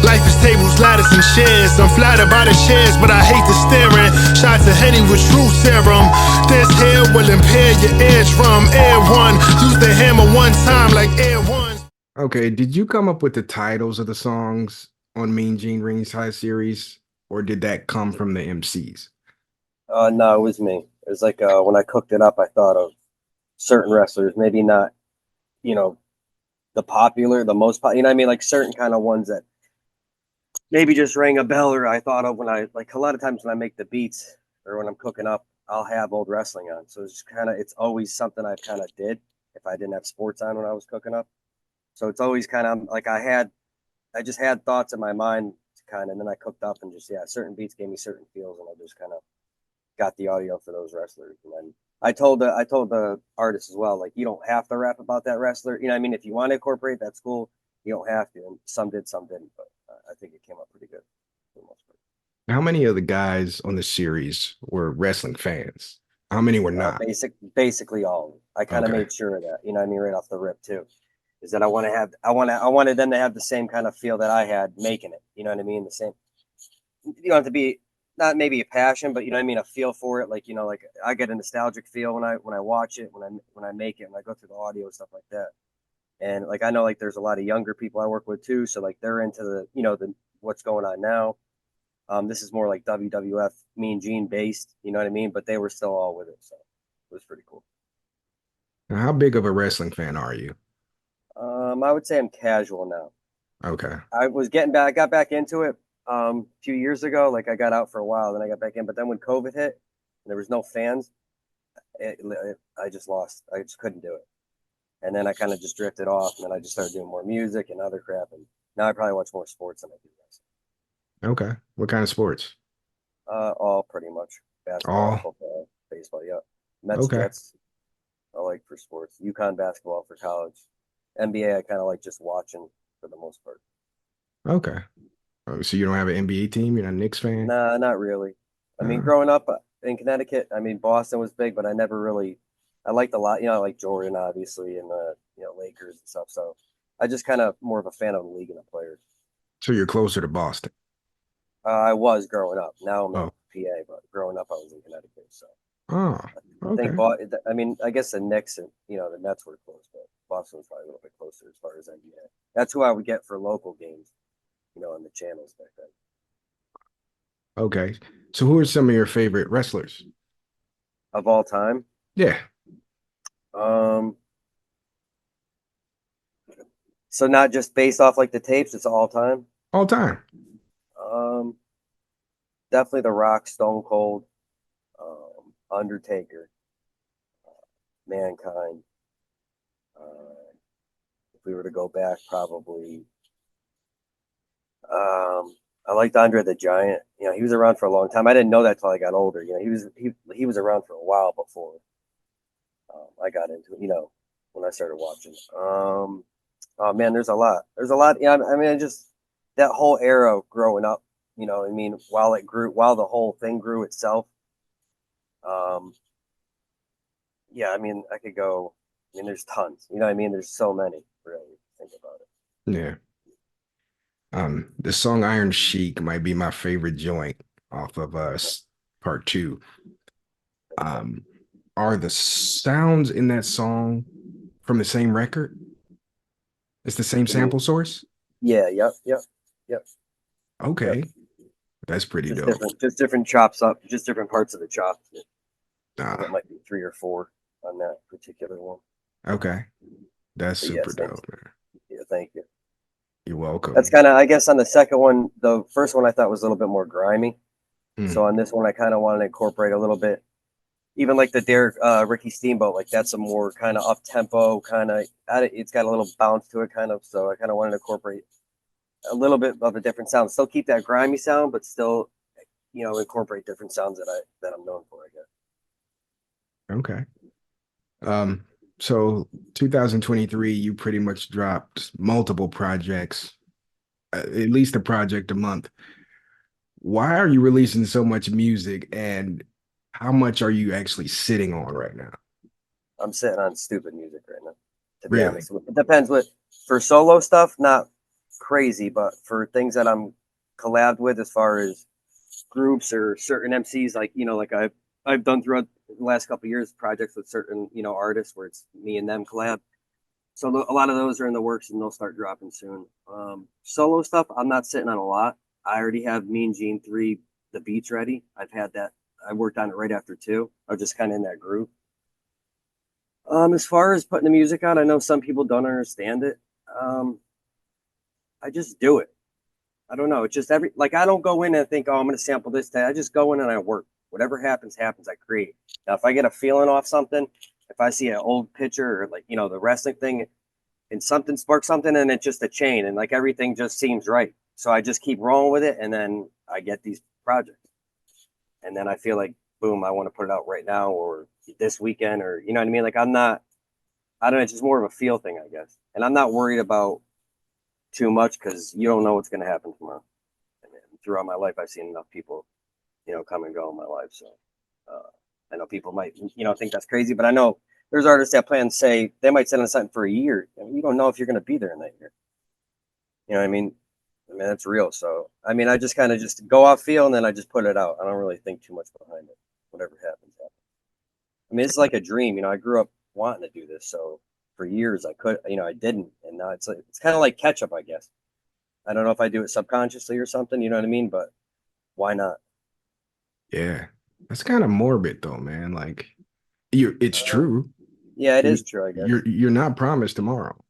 Life is tables, ladders, and chairs. I'm flattered by the shares, but I hate the staring. Shots of Henny with true serum. This here will impair your eardrum. Air one, use the hammer one time like Air One. Okay, did you come up with the titles of the songs on Mean Gene Ringside series, or did that come from the MCs? No, it was me. It was like when I cooked it up, I thought of certain wrestlers, maybe not, you know, the most popular, you know what I mean? Like certain kind of ones that maybe just rang a bell or I thought of when I, like a lot of times when I make the beats or when I'm cooking up, I'll have old wrestling on. So it's kind of, it's always something I kind of did if I didn't have sports on when I was cooking up. So it's always kind of like I just had thoughts in my mind kind of, and then I cooked up and just, yeah, certain beats gave me certain feels and I just kind of got the audio for those wrestlers. And then I told the artist as well, like, you don't have to rap about that wrestler. You know what I mean? If you want to incorporate, that's cool. You don't have to. And some did, some didn't, but I think it came out pretty good for the most part. How many of the guys on the series were wrestling fans? How many were not? Basically all of them. I kind of Okay. made sure of that, you know what I mean, right off the rip too. Is that I wanted them to have the same kind of feel that I had making it. You know what I mean? The same. You don't have to be not maybe a passion, but you know what I mean, a feel for it. Like, you know, like I get a nostalgic feel when I watch it, when I make it, when I go through the audio and stuff like that. And like I know like there's a lot of younger people I work with too, so like they're into the, you know, the what's going on now. This is more like WWF Mean Gene based, you know what I mean? But they were still all with it, so it was pretty cool. Now, how big of a wrestling fan are you? I would say I'm casual now. Okay. I got back into it a few years ago. Like I got out for a while, then I got back in. But then when COVID hit, and there was no fans, I just lost. I just couldn't do it. And then I kind of just drifted off, and then I just started doing more music and other crap. And now I probably watch more sports than I do Okay. What kind of sports? all pretty much basketball, All. football, baseball. Yeah, Mets, Okay. Jets. I like for sports. UConn basketball for college. NBA, I kind of like just watching for the most part. Okay. Oh, so you don't have an NBA team? You're not a Knicks fan? Nah, not really. I mean, Uh, growing up in Connecticut, I mean, Boston was big, but I never really, I liked a lot, you know, I like Jordan, obviously, and, you know, Lakers and stuff. So I just kind of more of a fan of the league and the players. so you're closer to Boston. I was growing up. Now I'm in Oh. PA, but growing up, I was in Connecticut. So Oh. I think, Okay. I mean, I guess the Knicks and, you know, the Nets were close, but Boston was probably a little bit closer as far as NBA. That's who I would get for local games, you know, on the channels back then. Okay. So who are some of your favorite wrestlers? Of all time, Yeah. um, so not just based off like the tapes, it's all time. All time. Um, Definitely The Rock, Stone Cold, Undertaker, Mankind. If we were to go back, probably I liked Andre the Giant. You know, he was around for a long time. I didn't know that till I got older. You know, he was around for a while before I got into it. You know, when I started watching. Oh man, there's a lot. There's a lot. Yeah, I mean, just that whole era of growing up. You know, I mean, while the whole thing grew itself. Um, yeah, I mean, I could go. I mean, there's tons. You know what I mean? There's so many. Really, think about it. Yeah. The song Iron Sheik might be my favorite joint off of part two. Um, are the sounds in that song from the same record? It's the same Mhm. sample source? Yeah. Yep. Yep. Okay. That's pretty dope. Just different chops up, just different parts of the chop. And it Ah, might be three or four on that particular one. okay. That's But super yes, thanks. dope, man. Yeah, thank you. You're That's welcome. kind of, I guess, on the second one. The first one I thought was a little bit more grimy. Mm, So on this one, I kind of wanted to incorporate a little bit, even like the Derek Ricky Steamboat. Like that's a more kind of up tempo kind of. It's got a little bounce to it, kind of. So I kind of wanted to incorporate a little bit of a different sound. Still keep that grimy sound, but still, you know, incorporate different sounds that I'm known for. I guess. okay. Um, so 2023, you pretty much dropped multiple projects, at least a project a month. Why are you releasing so much music and how much are you actually sitting on right now? I'm sitting on stupid music right now, to be Really? honest. It depends what for solo stuff, not crazy, but for things that I'm collabed with, as far as groups or certain MCs, like like I've done throughout the last couple of years projects with certain artists where it's me and them collab. So a lot of those are in the works and they'll start dropping soon. Solo stuff, I'm not sitting on a lot. I already have Mean Gene 3, the beats ready. I've had that. I worked on it right after 2. I was just kind of in that groove. As far as putting the music out, I know some people don't understand it. I just do it. I don't know. It's just I don't go in and think, oh, I'm going to sample this day. I just go in and I work. Whatever happens, happens. I create. Now, if I get a feeling off something, if I see an old picture or the wrestling thing and something sparks something and it's just a chain and everything just seems right. So I just keep rolling with it and then I get these projects. And then I feel like, boom, I want to put it out right now or this weekend or, you know what I mean? I don't know. It's just more of a feel thing, I guess. And I'm not worried about too much because you don't know what's going to happen tomorrow. And throughout my life, I've seen enough people, come and go in my life. So I know people might, think that's crazy, but I know there's artists that plan to say they might sit on something for a year and you don't know if you're going to be there in that year. You know what I mean? That's real. So, I just kind of just go off feel and then I just put it out. I don't really think too much behind it. Whatever happens, happens. It's like a dream. I grew up wanting to do this. So for years I could, I didn't. And now it's kind of like catch up, I guess. I don't know if I do it subconsciously or something, you know what I mean? But why not? Yeah. That's kind of morbid though, man. Like it's true. Yeah, it is true, I guess. You're not promised tomorrow.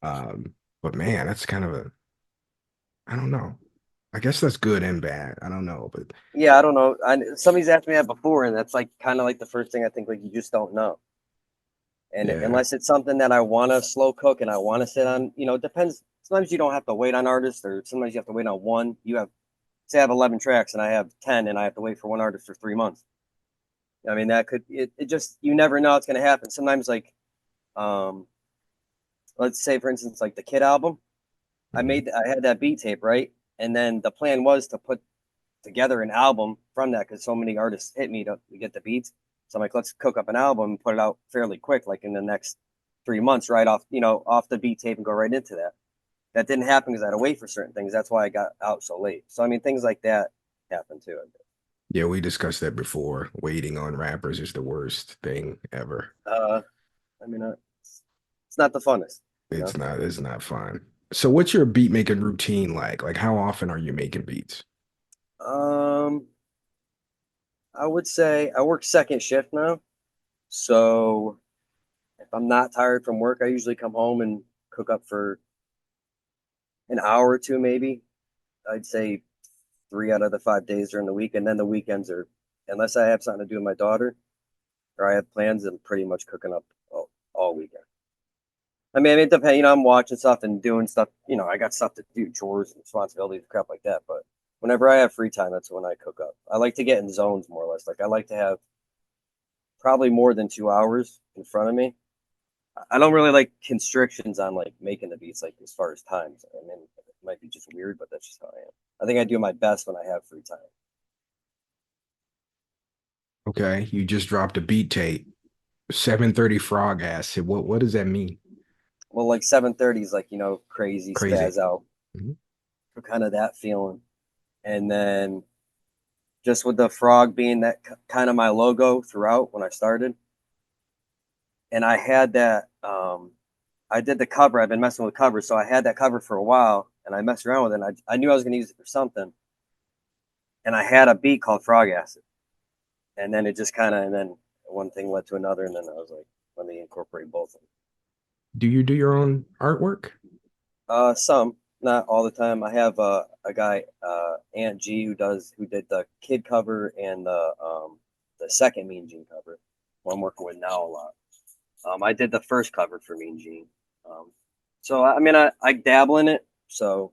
But man, that's kind of I don't know. I guess that's good and bad. I don't know, but yeah, I don't know. Somebody's asked me that before, and that's kind of the first thing I think. You just don't know, and yeah. unless it's something that I want to slow cook and I want to sit on, it depends. Sometimes you don't have to wait on artists, or sometimes you have to wait on one. Say I have 11 tracks and I have 10, and I have to wait for one artist for 3 months. That could it just you never know what's going to happen. Sometimes let's say for instance the Kid album. I had that beat tape, right? And then the plan was to put together an album from that because so many artists hit me to get the beats. So I'm like, let's cook up an album and put it out fairly quick, in the next 3 months, right off, off the beat tape and go right into that. That didn't happen because I had to wait for certain things. That's why I got out so late. So things like that happen too. Yeah, we discussed that before. Waiting on rappers is the worst thing ever. It's not the funnest. It's not fun. So what's your beat making routine like? Like how often are you making beats? I would say I work second shift now. So if I'm not tired from work, I usually come home and cook up for an hour or two, maybe. I'd say 3 out of the 5 days during the week. And then the weekends are, unless I have something to do with my daughter or I have plans, I'm pretty much cooking up all weekend. It depends, I'm watching stuff and doing stuff, I got stuff to do, chores and responsibilities, crap like that. But whenever I have free time, that's when I cook up. I like to get in zones more or less. I like to have probably more than 2 hours in front of me. I don't really like constrictions on making the beats, as far as times. It might be just weird, but that's just how I am. I think I do my best when I have free time. Okay, you just dropped a beat tape. 7:30 frog ass. What does that mean? Well, 7:30 is crazy, Crazy. spaz out. For kind of that feeling. And then just with the frog being that kind of my logo throughout when I started. And I had that, I did the cover. I've been messing with covers. So I had that cover for a while and I messed around with it. And I knew I was going to use it for something. And I had a beat called Frog Acid. And then it just and then one thing led to another. And then I was like, let me incorporate both of them. Do you do your own artwork? Some, not all the time. I have a guy, Aunt G, who did the Kid cover and the second Mean Gene cover, who I'm working with now a lot. I did the first cover for Mean Gene. So I dabble in it. So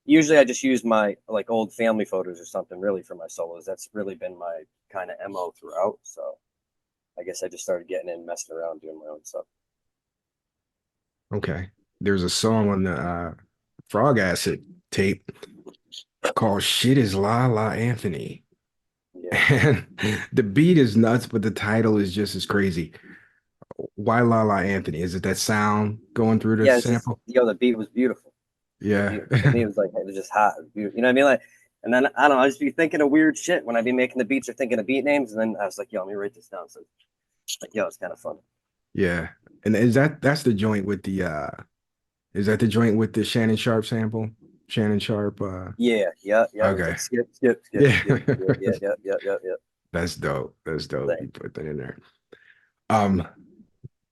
usually I just use my old family photos or something really for my solos. That's really been my kind of MO throughout. So I guess I just started getting in, messing around, doing my own stuff. Okay. There's a song on the Frog Acid tape called Shit is La La Anthony. Yeah. And the beat is nuts, but the title is just as crazy. Why La La Anthony? Is it that sound going through the sample? The beat was beautiful. Yeah. To me, it was just hot. You know what I mean? Like, and then I don't know, I just be thinking of weird shit when I be making the beats or thinking of beat names, and then I was like, yo, let me write this down. So like, yo, it's kind of fun. Yeah. And that's the joint with the is that the joint with the Shannon Sharp sample? Shannon Sharp Yeah, yeah, yeah. It was okay. like skip, skip, skip, Yeah. skip. Yeah, yeah, yeah, yeah, yeah, yeah. That's dope. That's dope. Thing. You put that in there. Um,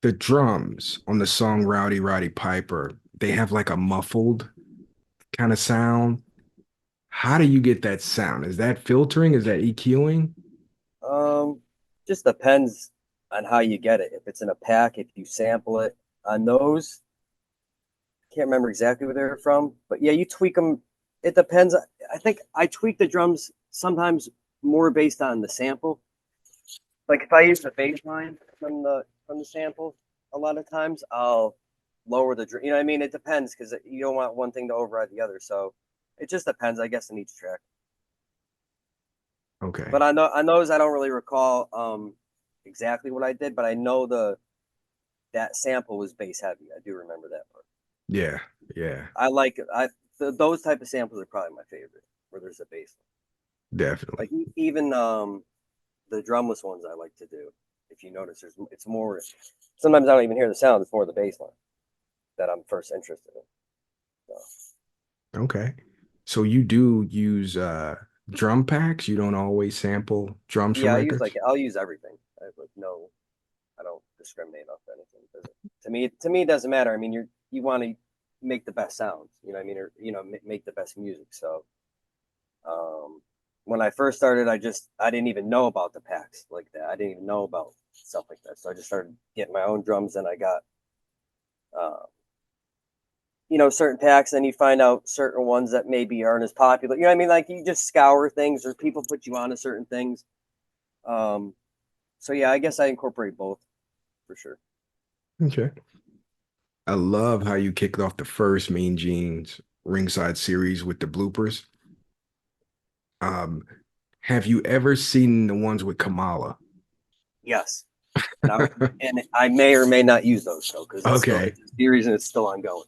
the drums on the song Rowdy Roddy Piper, they have like a muffled kind of sound. How do you get that sound? Is that filtering? Is that EQing? Um, just depends on how you get it. If it's in a pack, if you sample it on those, can't remember exactly where they're from, but yeah, you tweak them. It depends. I think I tweak the drums sometimes more based on the sample. Like if I use the bass line from the sample, a lot of times I'll lower the drum. You know what I mean? It depends because you don't want one thing to override the other. So it just depends, I guess, in each track. Okay. But on those I don't really recall exactly what I did, but I know that sample was bass heavy. I do remember that part. Yeah. Yeah. I like it. Those type of samples are probably my favorite, where there's a bass. Definitely. Like even the drumless ones I like to do. If you notice, it's more. Sometimes I don't even hear the sound. It's more the bass line that I'm first interested in. So, Okay. So you do use drum packs? You don't always sample drums from yeah, records? I'll use everything. I have no, I don't discriminate off anything. To me, it doesn't matter. I mean, you want to make the best sounds. You know what I mean? Or make the best music. So when I first started, I didn't even know about the packs like that. I didn't even know about stuff like that. So I just started getting my own drums, and I got uh, certain packs. Then you find out certain ones that maybe aren't as popular. You know what I mean? Like you just scour things, or people put you on to certain things. Um, so yeah, I guess I incorporate both for sure. Okay. I love how you kicked off the first Mean Genes Ringside series with the bloopers. Um, have you ever seen the ones with Kamala? Yes, and I may or may not use those though because Okay. it's a series and it's still ongoing.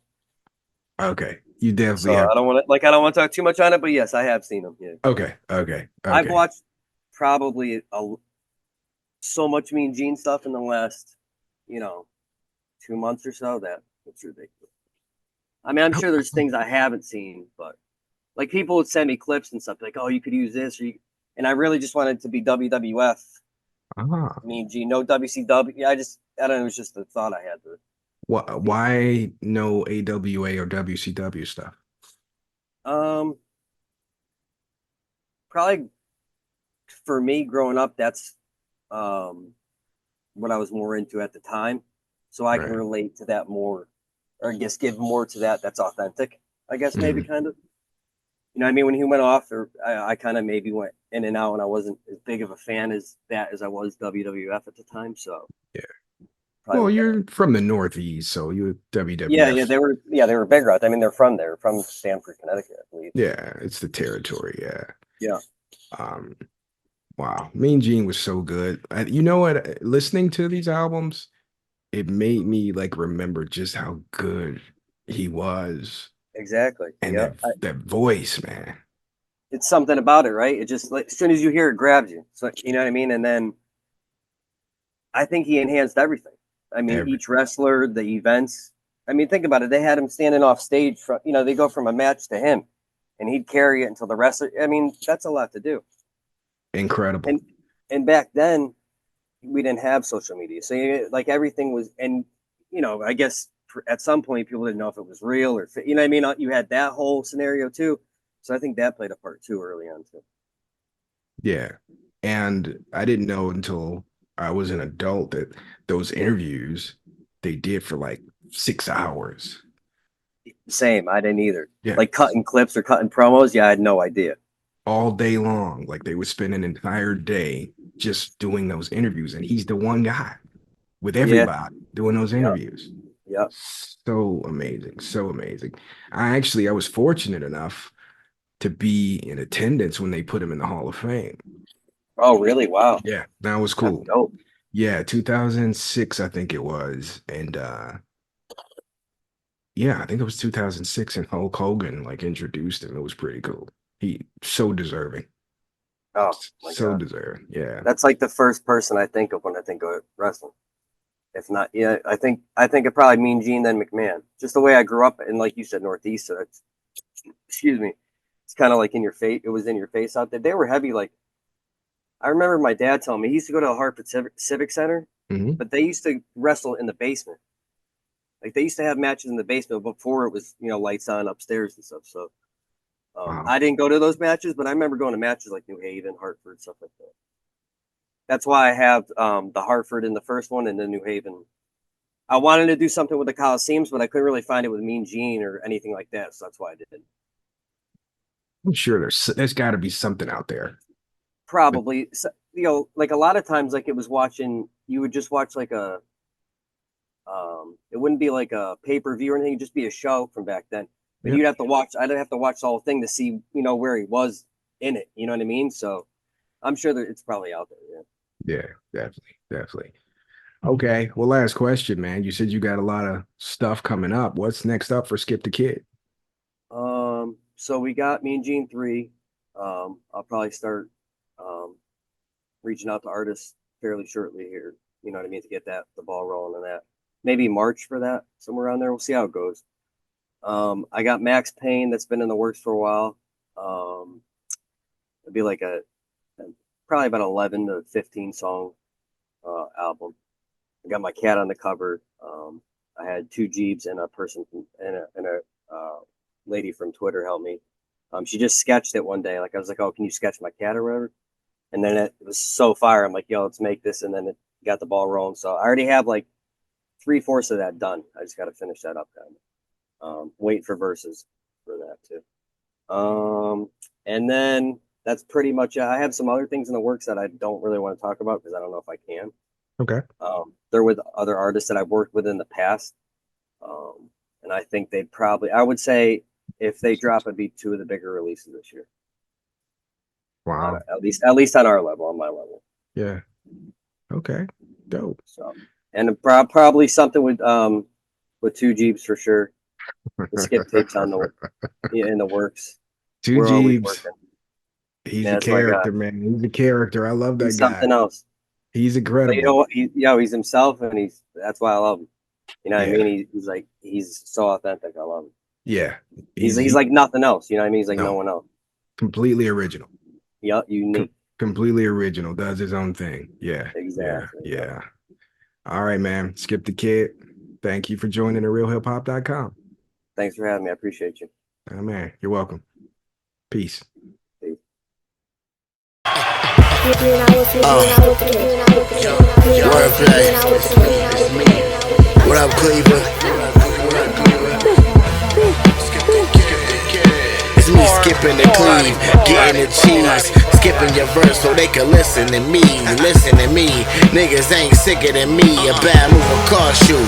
Okay. You definitely So have. I don't want to talk too much on it, but yes, I have seen them. Yeah, Okay. Okay. I've Okay. watched probably so much Mean Gene stuff in the last, you know, 2 months or so that it's ridiculous. I mean, I'm sure there's things I haven't seen, but like people would send me clips and stuff like, "Oh, you could use this," and I really just wanted it to be WWF. Ah. Mean Gene, no WCW. I don't know. It was just the thought I had to. Why no AWA or WCW stuff? Um, Probably for me growing up, that's um what I was more into at the time, so I can Right. relate to that more, or I guess give more to that. That's authentic. I guess maybe Mhm. kind of. You know what I mean? When he went off, or I kind of maybe went in and out, and I wasn't as big of a fan as I was WWF at the time. So Yeah. probably Well, what that. you're from the Northeast, so you Yeah, WWF. they were big routes. I mean, they're from Stamford, Connecticut, I believe. Yeah, it's the territory. Yeah. Yeah, Um, wow. Mean Gene was so good. You know what? Listening to these albums, it made me like remember just how good he was. exactly. And Yeah, that voice, man. it's something about it, right? It just like as soon as you hear it, grabs you. So you know what I mean. And then I think he enhanced everything. I mean, Every each wrestler, the events. I mean, think about it. They had him standing off stage from, they go from a match to him, and he'd carry it until the wrestler. I mean, that's a lot to do. incredible. And and back then we didn't have social media, so like everything was. And I guess at some point people didn't know if it was real or you know what I mean. You had that whole scenario too, so I think that played a part too early on too. Yeah. And I didn't know until I was an adult that those interviews they did for like 6 hours. Same, I didn't either. Yeah. Like cutting clips or cutting promos, yeah, I had no idea. All day long. Like they would spend an entire day just doing those interviews. And he's the one guy with Yeah, everybody doing those yeah, interviews. yeah. So amazing. So amazing. I was fortunate enough to be in attendance when they put him in the Hall of Fame. Oh, really? Wow, Yeah, that was that's cool. dope. Yeah, 2006, I think it was. And Yeah, I think it was 2006, and Hulk Hogan like introduced him. It was pretty cool. He so deserving. Oh my So god, deserving. Yeah. that's like the first person I think of when I think of wrestling. If not, yeah, I think it probably Mean Gene then McMahon. Just the way I grew up, and like you said, Northeast. So it's, excuse me, it's kind of like in your face. It was in your face out there. They were heavy. Like I remember my dad telling me he used to go to the Hartford Civic Center, Hmm. but they used to wrestle in the basement. Like they used to have matches in the basement before it was lights on upstairs and stuff. So Wow. I didn't go to those matches, but I remember going to matches like New Haven, Hartford, stuff like that. That's why I have the Hartford in the first one and the New Haven. I wanted to do something with the Coliseums, but I couldn't really find it with Mean Gene or anything like that. So that's why I did. I'm sure there's got to be something out there. Probably, so, like a lot of times, like it was watching, you would just watch like it wouldn't be like a pay-per-view or anything, it'd just be a show from back then. But Yeah. I'd have to watch the whole thing to see, where he was in it. You know what I mean? So I'm sure that it's probably out there. Yeah. Yeah, definitely. Definitely. Okay. Well, last question, man. You said you got a lot of stuff coming up. What's next up for Skip the Kid? So we got Mean Gene 3. I'll probably start reaching out to artists fairly shortly here. You know what I mean? To get the ball rolling on that. Maybe March for that, somewhere around there. We'll see how it goes. I got Max Payne that's been in the works for a while. It'd be like a probably about 11 to 15 song album. I got my cat on the cover. I had two Jeeps and a person and a lady from Twitter help me. She just sketched it one day. Like I was like, "Oh, can you sketch my cat or whatever?" And then it was so fire. I'm like, "Yo, let's make this." And then it got the ball rolling. So I already have like 3/4 of that done. I just got to finish that up. Kind of. Wait for verses for that too. And then that's pretty much it. I have some other things in the works that I don't really want to talk about because I don't know if I can. Okay. They're with other artists that I've worked with in the past. And I think I would say if they drop, it'd be two of the bigger releases this year. Wow. At least on our level, on my level. Yeah. Okay. Dope. So, and probably something with two Jeeps for sure. The skip tapes in the works. Two We're always Jeeves. working. He's Yeah, a that's my guy. character, man. He's a character. I love that He's guy. something else. He's But incredible. you know what? He's himself, and that's why I love him. You know what I Yeah. mean? He's so authentic. I love him. Yeah. He's like nothing else. You know what I mean? He's like No. no one else. Completely original. Yeah, unique. Completely original. Does his own thing. Yeah. Exactly. Yeah. All right, man. Skip the Kid. Thank you for joining the realhiphop.com. Thanks for having me. I appreciate you. Oh, man. You're welcome. Peace. Wordplay. What up, Cleveland? It's me skipping the cleave, getting the cheese, skipping your verse so they can listen to me. Listen to me, niggas ain't sicker than me. A bad move will cost you.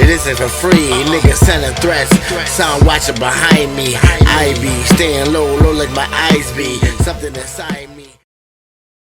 It isn't for free. Niggas sending threats, sound watching behind me. I be staying low like my eyes be. Something inside me.